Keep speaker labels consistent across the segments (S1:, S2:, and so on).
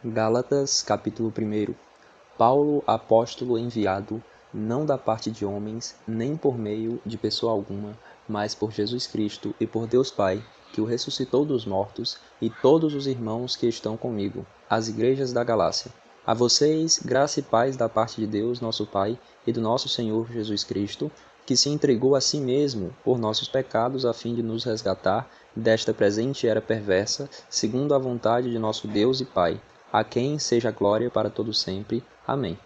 S1: Gálatas, capítulo 1. Paulo, apóstolo enviado, não da parte de homens, nem por meio de pessoa alguma, mas por Jesus Cristo e por Deus Pai, que o ressuscitou dos mortos, e todos os irmãos que estão comigo, as igrejas da Galácia. A vocês, graça e paz da parte de Deus, nosso Pai, e do nosso Senhor Jesus Cristo, que se entregou a si mesmo por nossos pecados a fim de nos resgatar desta presente era perversa, segundo a vontade de nosso Deus e Pai, a quem seja glória para todo sempre. Amém.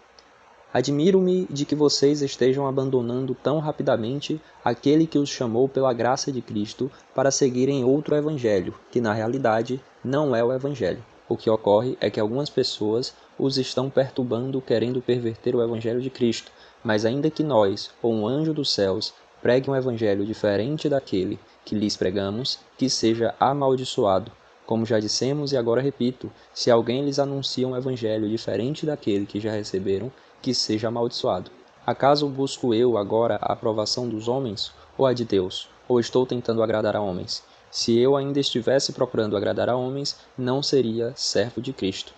S1: Admiro-me de que vocês estejam abandonando tão rapidamente aquele que os chamou pela graça de Cristo para seguirem outro evangelho, que na realidade não é o evangelho. O que ocorre é que algumas pessoas os estão perturbando querendo perverter o evangelho de Cristo, mas ainda que nós, ou um anjo dos céus, pregue um evangelho diferente daquele que lhes pregamos, que seja amaldiçoado. Como já dissemos e agora repito, se alguém lhes anuncia um evangelho diferente daquele que já receberam, que seja amaldiçoado. Acaso busco eu agora a aprovação dos homens, ou a de Deus? Ou estou tentando agradar a homens? Se eu ainda estivesse procurando agradar a homens, não seria servo de Cristo.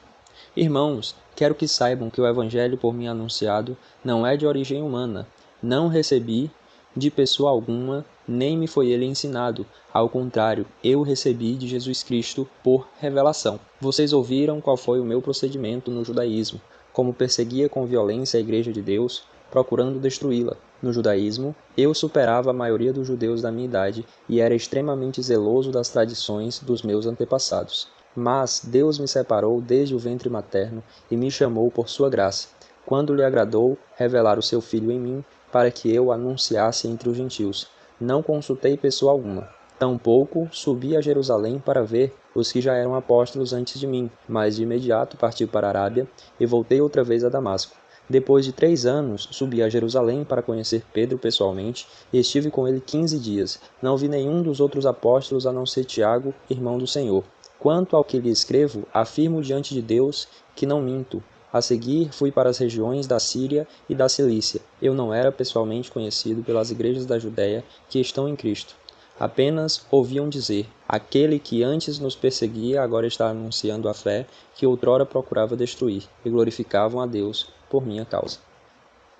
S1: Irmãos, quero que saibam que o evangelho por mim anunciado não é de origem humana. Não recebi de pessoa alguma, nem me foi ele ensinado. Ao contrário, eu recebi de Jesus Cristo por revelação. Vocês ouviram qual foi o meu procedimento no judaísmo, como perseguia com violência a igreja de Deus, procurando destruí-la. No judaísmo, eu superava a maioria dos judeus da minha idade e era extremamente zeloso das tradições dos meus antepassados. Mas Deus me separou desde o ventre materno e me chamou por sua graça, quando lhe agradou revelar o seu Filho em mim, para que eu anunciasse entre os gentios. Não consultei pessoa alguma. Tampouco subi a Jerusalém para ver os que já eram apóstolos antes de mim, mas de imediato parti para a Arábia e voltei outra vez a Damasco. Depois de 3 anos, subi a Jerusalém para conhecer Pedro pessoalmente e estive com ele 15 dias. Não vi nenhum dos outros apóstolos a não ser Tiago, irmão do Senhor. Quanto ao que lhe escrevo, afirmo diante de Deus que não minto. A seguir, fui para as regiões da Síria e da Cilícia. Eu não era pessoalmente conhecido pelas igrejas da Judéia que estão em Cristo. Apenas ouviam dizer, aquele que antes nos perseguia agora está anunciando a fé que outrora procurava destruir, e glorificavam a Deus por minha causa.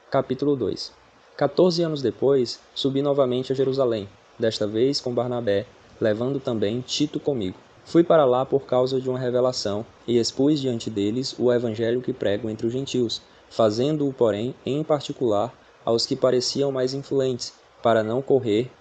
S1: Capítulo 2. 14 anos depois, subi novamente a Jerusalém, desta vez com Barnabé, levando também Tito comigo. Fui para lá por causa de uma revelação, e expus diante deles o evangelho que prego entre os gentios, fazendo-o, porém, em particular, aos que pareciam mais influentes, para não correr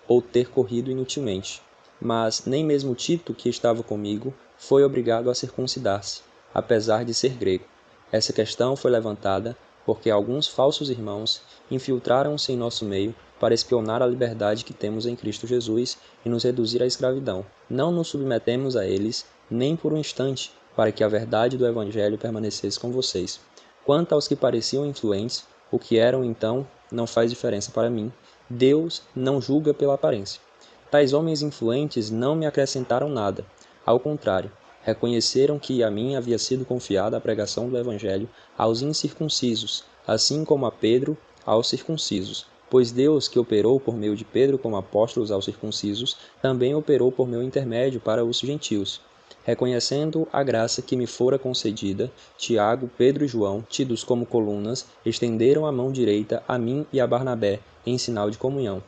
S1: ou ter corrido inutilmente. Mas nem mesmo Tito, que estava comigo, foi obrigado a circuncidar-se, apesar de ser grego. Essa questão foi levantada porque alguns falsos irmãos infiltraram-se em nosso meio para espionar a liberdade que temos em Cristo Jesus e nos reduzir à escravidão. Não nos submetemos a eles, nem por um instante, para que a verdade do Evangelho permanecesse com vocês. Quanto aos que pareciam influentes, o que eram então não faz diferença para mim. Deus não julga pela aparência. Tais homens influentes não me acrescentaram nada. Ao contrário, reconheceram que a mim havia sido confiada a pregação do Evangelho aos incircuncisos, assim como a Pedro aos circuncisos. Pois Deus, que operou por meio de Pedro como apóstolos aos circuncisos, também operou por meu intermédio para os gentios. Reconhecendo a graça que me fora concedida, Tiago, Pedro e João, tidos como colunas, estenderam a mão direita a mim e a Barnabé, em sinal de comunhão.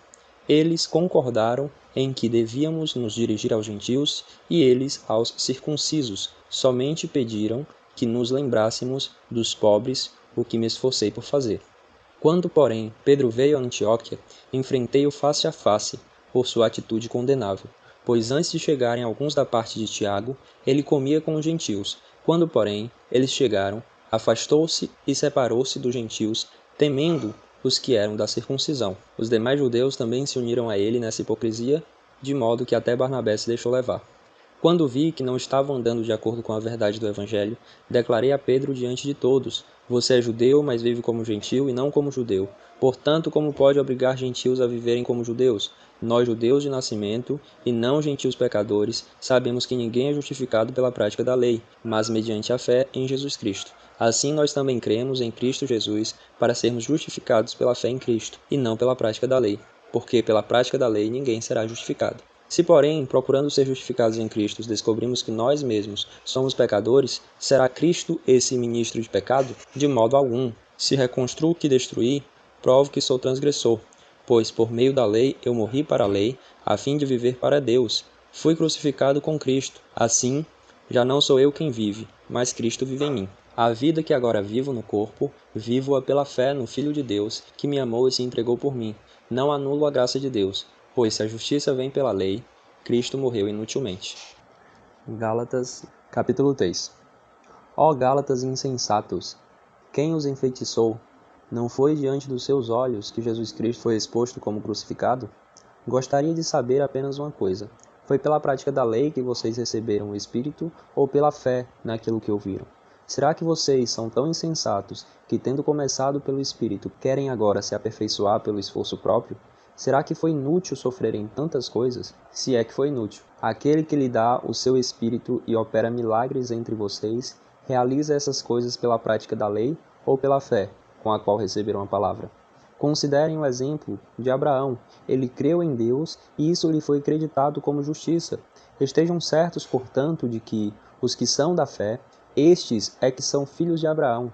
S1: Eles concordaram em que devíamos nos dirigir aos gentios e eles aos circuncisos. Somente pediram que nos lembrássemos dos pobres, o que me esforcei por fazer. Quando, porém, Pedro veio a Antioquia, enfrentei-o face a face por sua atitude condenável, pois antes de chegarem alguns da parte de Tiago, ele comia com os gentios. Quando, porém, eles chegaram, afastou-se e separou-se dos gentios, temendo os que eram da circuncisão. Os demais judeus também se uniram a ele nessa hipocrisia, de modo que até Barnabé se deixou levar. Quando vi que não estavam andando de acordo com a verdade do Evangelho, declarei a Pedro diante de todos: você é judeu, mas vive como gentil e não como judeu. Portanto, como pode obrigar gentios a viverem como judeus? Nós, judeus de nascimento, e não gentios pecadores, sabemos que ninguém é justificado pela prática da lei, mas mediante a fé em Jesus Cristo. Assim nós também cremos em Cristo Jesus para sermos justificados pela fé em Cristo, e não pela prática da lei, porque pela prática da lei ninguém será justificado. Se, porém, procurando ser justificados em Cristo, descobrimos que nós mesmos somos pecadores, será Cristo esse ministro de pecado? De modo algum. Se reconstruo o que destruí, provo que sou transgressor, pois por meio da lei eu morri para a lei, a fim de viver para Deus. Fui crucificado com Cristo. Assim, já não sou eu quem vive, mas Cristo vive em mim. A vida que agora vivo no corpo, vivo-a pela fé no Filho de Deus, que me amou e se entregou por mim. Não anulo a graça de Deus, pois se a justiça vem pela lei, Cristo morreu inutilmente. Gálatas, capítulo 3. Ó Gálatas insensatos! Quem os enfeitiçou? Não foi diante dos seus olhos que Jesus Cristo foi exposto como crucificado? Gostaria de saber apenas uma coisa. Foi pela prática da lei que vocês receberam o Espírito ou pela fé naquilo que ouviram? Será que vocês são tão insensatos que, tendo começado pelo Espírito, querem agora se aperfeiçoar pelo esforço próprio? Será que foi inútil sofrerem tantas coisas? Se é que foi inútil. Aquele que lhe dá o seu Espírito e opera milagres entre vocês, realiza essas coisas pela prática da lei ou pela fé, com a qual receberam a palavra? Considerem o exemplo de Abraão. Ele creu em Deus e isso lhe foi creditado como justiça. Estejam certos, portanto, de que os que são da fé, estes é que são filhos de Abraão.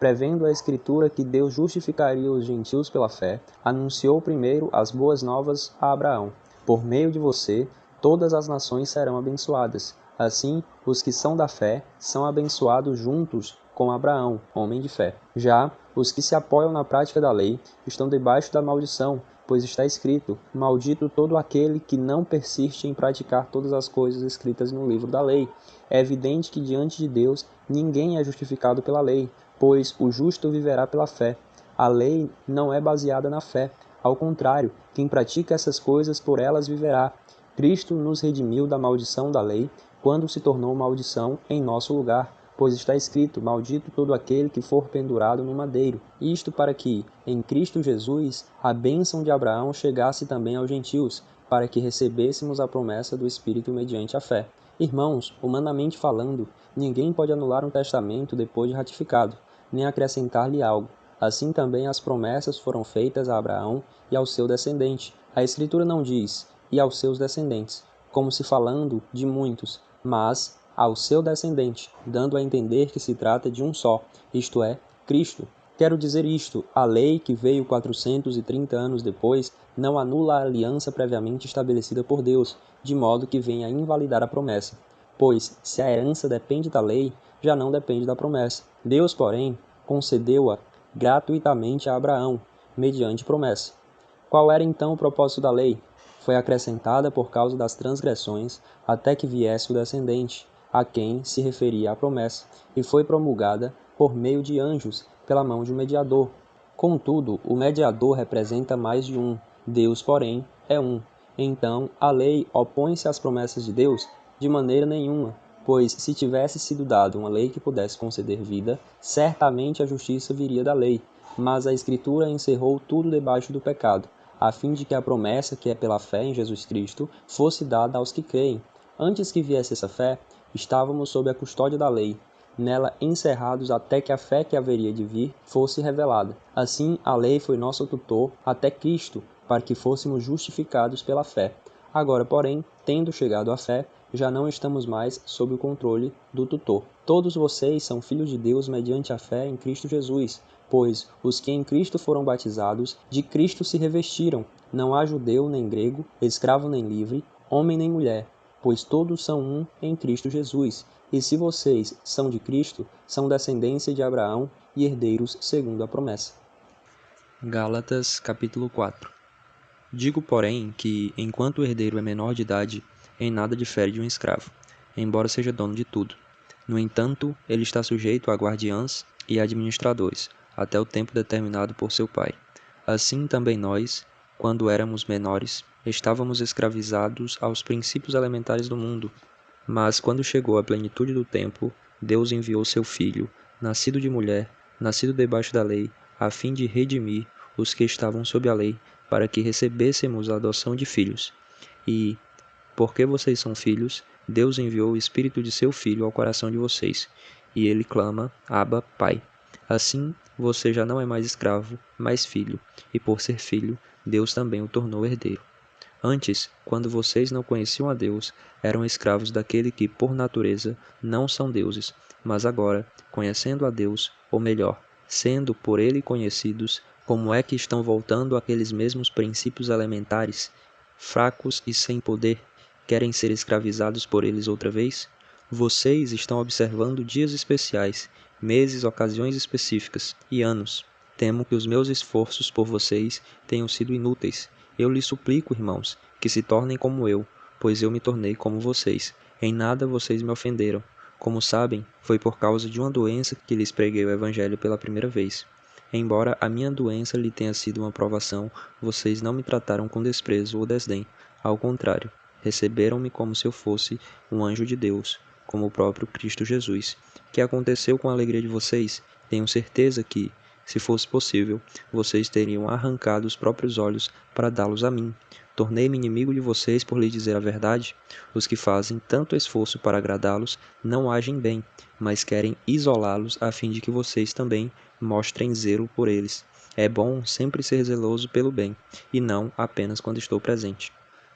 S1: Prevendo a Escritura que Deus justificaria os gentios pela fé, anunciou primeiro as boas novas a Abraão. Por meio de você, todas as nações serão abençoadas. Assim, os que são da fé são abençoados juntos com Abraão, homem de fé. Já os que se apoiam na prática da lei estão debaixo da maldição, pois está escrito: maldito todo aquele que não persiste em praticar todas as coisas escritas no livro da lei. É evidente que diante de Deus ninguém é justificado pela lei, pois o justo viverá pela fé. A lei não é baseada na fé. Ao contrário, quem pratica essas coisas por elas viverá. Cristo nos redimiu da maldição da lei, quando se tornou maldição em nosso lugar, pois está escrito: maldito todo aquele que for pendurado no madeiro. Isto para que, em Cristo Jesus, a bênção de Abraão chegasse também aos gentios, para que recebêssemos a promessa do Espírito mediante a fé. Irmãos, humanamente falando, ninguém pode anular um testamento depois de ratificado, nem acrescentar-lhe algo. Assim também as promessas foram feitas a Abraão e ao seu descendente. A Escritura não diz: e aos seus descendentes, como se falando de muitos, mas ao seu descendente, dando a entender que se trata de um só, isto é, Cristo. Quero dizer isto: a lei, que veio 430 anos depois, não anula a aliança previamente estabelecida por Deus, de modo que venha a invalidar a promessa. Pois, se a herança depende da lei, já não depende da promessa. Deus, porém, concedeu-a gratuitamente a Abraão, mediante promessa. Qual era então o propósito da lei? Foi acrescentada por causa das transgressões, até que viesse o descendente, a quem se referia a promessa, e foi promulgada por meio de anjos, pela mão de um mediador. Contudo, o mediador representa mais de um, Deus, porém, é um. Então, a lei opõe-se às promessas de Deus? De maneira nenhuma, pois se tivesse sido dada uma lei que pudesse conceder vida, certamente a justiça viria da lei. Mas a Escritura encerrou tudo debaixo do pecado, a fim de que a promessa, que é pela fé em Jesus Cristo, fosse dada aos que creem. Antes que viesse essa fé, estávamos sob a custódia da lei, nela encerrados até que a fé que haveria de vir fosse revelada. Assim, a lei foi nosso tutor até Cristo, para que fôssemos justificados pela fé. Agora, porém, tendo chegado à fé, já não estamos mais sob o controle do tutor. Todos vocês são filhos de Deus mediante a fé em Cristo Jesus, pois os que em Cristo foram batizados, de Cristo se revestiram. Não há judeu nem grego, escravo nem livre, homem nem mulher, pois todos são um em Cristo Jesus. E se vocês são de Cristo, são descendência de Abraão e herdeiros segundo a promessa. Gálatas, capítulo 4. Digo, porém, que, enquanto o herdeiro é menor de idade, em nada difere de um escravo, embora seja dono de tudo. No entanto, ele está sujeito a guardiãs e administradores, até o tempo determinado por seu pai. Assim também nós, quando éramos menores, estávamos escravizados aos princípios elementares do mundo. Mas quando chegou a plenitude do tempo, Deus enviou seu Filho, nascido de mulher, nascido debaixo da lei, a fim de redimir os que estavam sob a lei, para que recebêssemos a adoção de filhos. E, porque vocês são filhos, Deus enviou o Espírito de seu Filho ao coração de vocês, e ele clama: Abba, Pai. Assim, você já não é mais escravo, mas filho, e por ser filho, Deus também o tornou herdeiro. Antes, quando vocês não conheciam a Deus, eram escravos daquele que, por natureza, não são deuses. Mas agora, conhecendo a Deus, ou melhor, sendo por ele conhecidos, como é que estão voltando àqueles mesmos princípios elementares, fracos e sem poder, querem ser escravizados por eles outra vez? Vocês estão observando dias especiais, meses, ocasiões específicas e anos. Temo que os meus esforços por vocês tenham sido inúteis. Eu lhes suplico, irmãos, que se tornem como eu, pois eu me tornei como vocês. Em nada vocês me ofenderam. Como sabem, foi por causa de uma doença que lhes preguei o Evangelho pela primeira vez. Embora a minha doença lhe tenha sido uma provação, vocês não me trataram com desprezo ou desdém. Ao contrário, receberam-me como se eu fosse um anjo de Deus, como o próprio Cristo Jesus. O que aconteceu com a alegria de vocês? Tenho certeza que, se fosse possível, vocês teriam arrancado os próprios olhos para dá-los a mim. Tornei-me inimigo de vocês por lhes dizer a verdade? Os que fazem tanto esforço para agradá-los não agem bem, mas querem isolá-los a fim de que vocês também mostrem zelo por eles. É bom sempre ser zeloso pelo bem, e não apenas quando estou presente.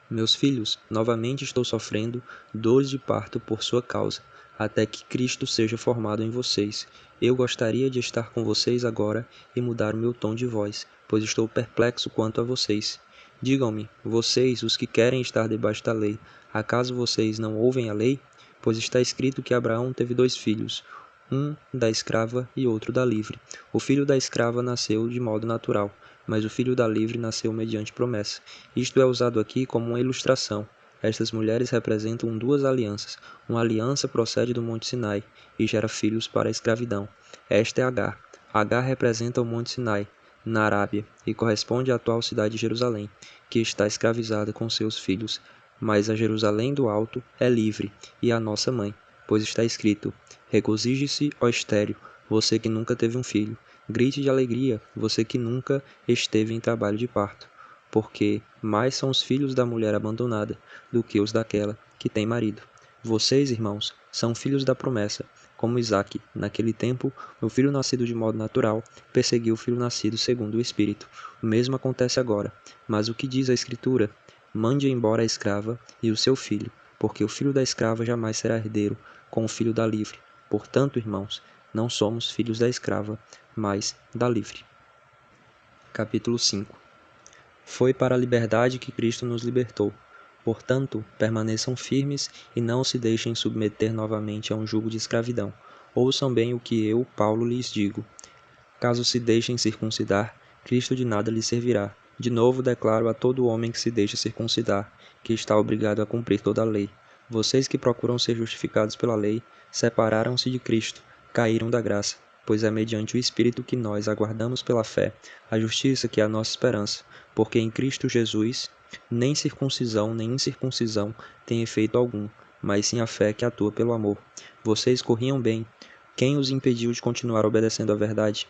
S1: Meus filhos, novamente estou sofrendo dores de parto por sua causa, até que Cristo seja formado em vocês. Eu gostaria de estar com vocês agora e mudar o meu tom de voz, pois estou perplexo quanto a vocês. Digam-me, vocês, os que querem estar debaixo da lei, acaso vocês não ouvem a lei? Pois está escrito que Abraão teve 2 filhos, um da escrava e outro da livre. O filho da escrava nasceu de modo natural, mas o filho da livre nasceu mediante promessa. Isto é usado aqui como uma ilustração. Estas mulheres representam 2 alianças. Uma aliança procede do Monte Sinai e gera filhos para a escravidão. Esta é Agar. Agar representa o Monte Sinai, na Arábia, e corresponde à atual cidade de Jerusalém, que está escravizada com seus filhos. Mas a Jerusalém do Alto é livre, e a nossa mãe, pois está escrito: regozije-se, ó estéril, você que nunca teve um filho. Grite de alegria, você que nunca esteve em trabalho de parto, porque mais são os filhos da mulher abandonada do que os daquela que tem marido. Vocês, irmãos, são filhos da promessa, como Isaque. Naquele tempo, o filho nascido de modo natural perseguiu o filho nascido segundo o Espírito. O mesmo acontece agora. Mas o que diz a Escritura? Mande embora a escrava e o seu filho, porque o filho da escrava jamais será herdeiro com o filho da livre. Portanto, irmãos, não somos filhos da escrava, mas da livre. Capítulo 5. Foi para a liberdade que Cristo nos libertou. Portanto, permaneçam firmes e não se deixem submeter novamente a um jugo de escravidão. Ouçam bem o que eu, Paulo, lhes digo. Caso se deixem circuncidar, Cristo de nada lhes servirá. De novo declaro a todo homem que se deixa circuncidar, que está obrigado a cumprir toda a lei. Vocês que procuram ser justificados pela lei, separaram-se de Cristo, caíram da graça, pois é mediante o Espírito que nós aguardamos pela fé a justiça que é a nossa esperança, porque em Cristo Jesus nem circuncisão nem incircuncisão tem efeito algum, mas sim a fé que atua pelo amor. Vocês corriam bem. Quem os impediu de continuar obedecendo à verdade?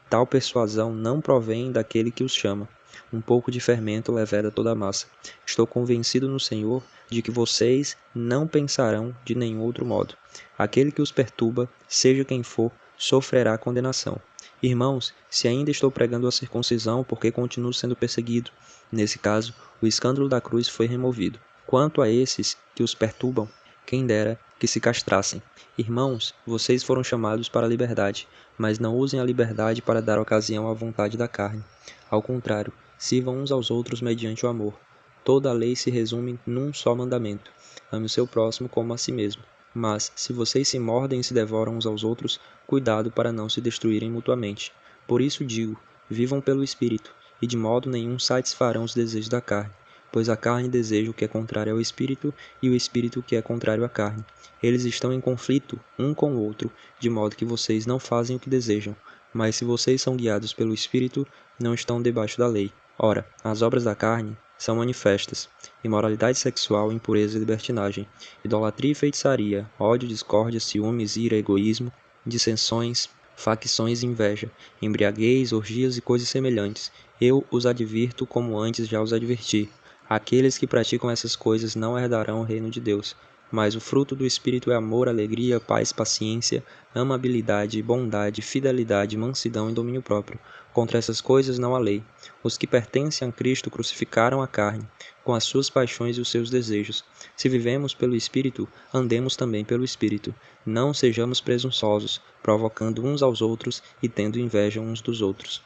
S1: Tal persuasão não provém daquele que os chama. Um pouco de fermento leveda toda a massa. Estou convencido no Senhor de que vocês não pensarão de nenhum outro modo. Aquele que os perturba, seja quem for, sofrerá condenação. Irmãos, se ainda estou pregando a circuncisão, porque continuo sendo perseguido? Nesse caso, o escândalo da cruz foi removido. Quanto a esses que os perturbam, quem dera que se castrassem. Irmãos, vocês foram chamados para a liberdade, mas não usem a liberdade para dar ocasião à vontade da carne. Ao contrário, sirvam uns aos outros mediante o amor. Toda a lei se resume num só mandamento: ame o seu próximo como a si mesmo. Mas, se vocês se mordem e se devoram uns aos outros, cuidado para não se destruírem mutuamente. Por isso digo, vivam pelo Espírito, e de modo nenhum satisfarão os desejos da carne, pois a carne deseja o que é contrário ao Espírito, e o Espírito o que é contrário à carne. Eles estão em conflito um com o outro, de modo que vocês não fazem o que desejam. Mas se vocês são guiados pelo Espírito, não estão debaixo da lei. Ora, as obras da carne são manifestas: imoralidade sexual, impureza e libertinagem, idolatria e feitiçaria, ódio, discórdia, ciúmes, ira, egoísmo, dissensões, facções e inveja, embriaguez, orgias e coisas semelhantes. Eu os advirto como antes já os adverti. Aqueles que praticam essas coisas não herdarão o reino de Deus. mas o fruto do Espírito é amor, alegria, paz, paciência, amabilidade, bondade, fidelidade, mansidão e domínio próprio. Contra essas coisas não há lei. Os que pertencem a Cristo crucificaram a carne, com as suas paixões e os seus desejos. Se vivemos pelo Espírito, andemos também pelo Espírito. Não sejamos presunçosos, provocando uns aos outros e tendo inveja uns dos outros.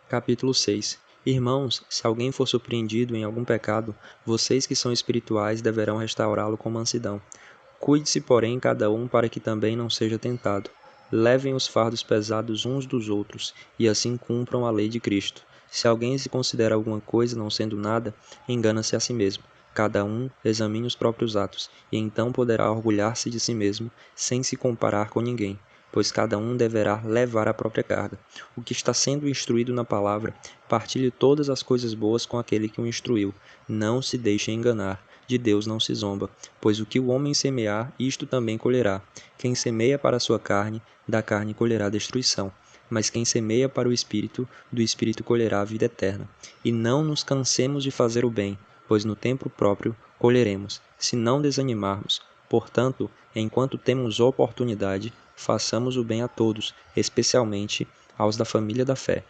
S1: Capítulo 6. Irmãos, se alguém for surpreendido em algum pecado, vocês que são espirituais deverão restaurá-lo com mansidão. Cuide-se, porém, cada um para que também não seja tentado. Levem os fardos pesados uns dos outros, e assim cumpram a lei de Cristo. Se alguém se considera alguma coisa não sendo nada, engana-se a si mesmo. Cada um examine os próprios atos, e então poderá orgulhar-se de si mesmo, sem se comparar com ninguém, pois cada um deverá levar a própria carga. O que está sendo instruído na palavra, partilhe todas as coisas boas com aquele que o instruiu. Não se deixe enganar. De Deus não se zomba, pois o que o homem semear, isto também colherá. Quem semeia para a sua carne, da carne colherá destruição. Mas quem semeia para o Espírito, do Espírito colherá a vida eterna. E não nos cansemos de fazer o bem, pois no tempo próprio colheremos, se não desanimarmos. Portanto, enquanto temos oportunidade, façamos o bem a todos, especialmente aos da família da fé.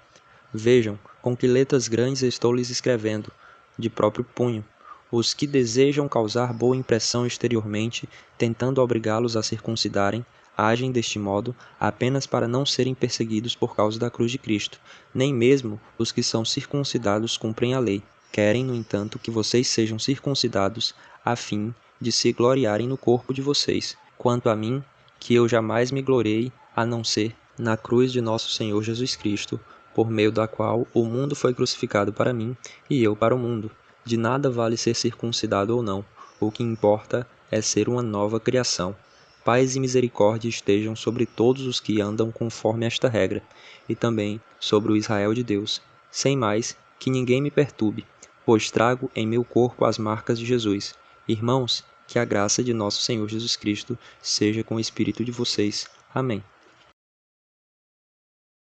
S1: Vejam, com que letras grandes estou lhes escrevendo, de próprio punho. Os que desejam causar boa impressão exteriormente, tentando obrigá-los a circuncidarem, agem deste modo apenas para não serem perseguidos por causa da cruz de Cristo. Nem mesmo os que são circuncidados cumprem a lei. Querem, no entanto, que vocês sejam circuncidados, a fim de se gloriarem no corpo de vocês. Quanto a mim, que eu jamais me gloriei, a não ser na cruz de nosso Senhor Jesus Cristo, por meio da qual o mundo foi crucificado para mim e eu para o mundo. De nada vale ser circuncidado ou não, o que importa é ser uma nova criação. Paz e misericórdia estejam sobre todos os que andam conforme esta regra, e também sobre o Israel de Deus. Sem mais, que ninguém me perturbe, pois trago em meu corpo as marcas de Jesus. Irmãos, que a graça de nosso Senhor Jesus Cristo seja com o espírito de vocês. Amém.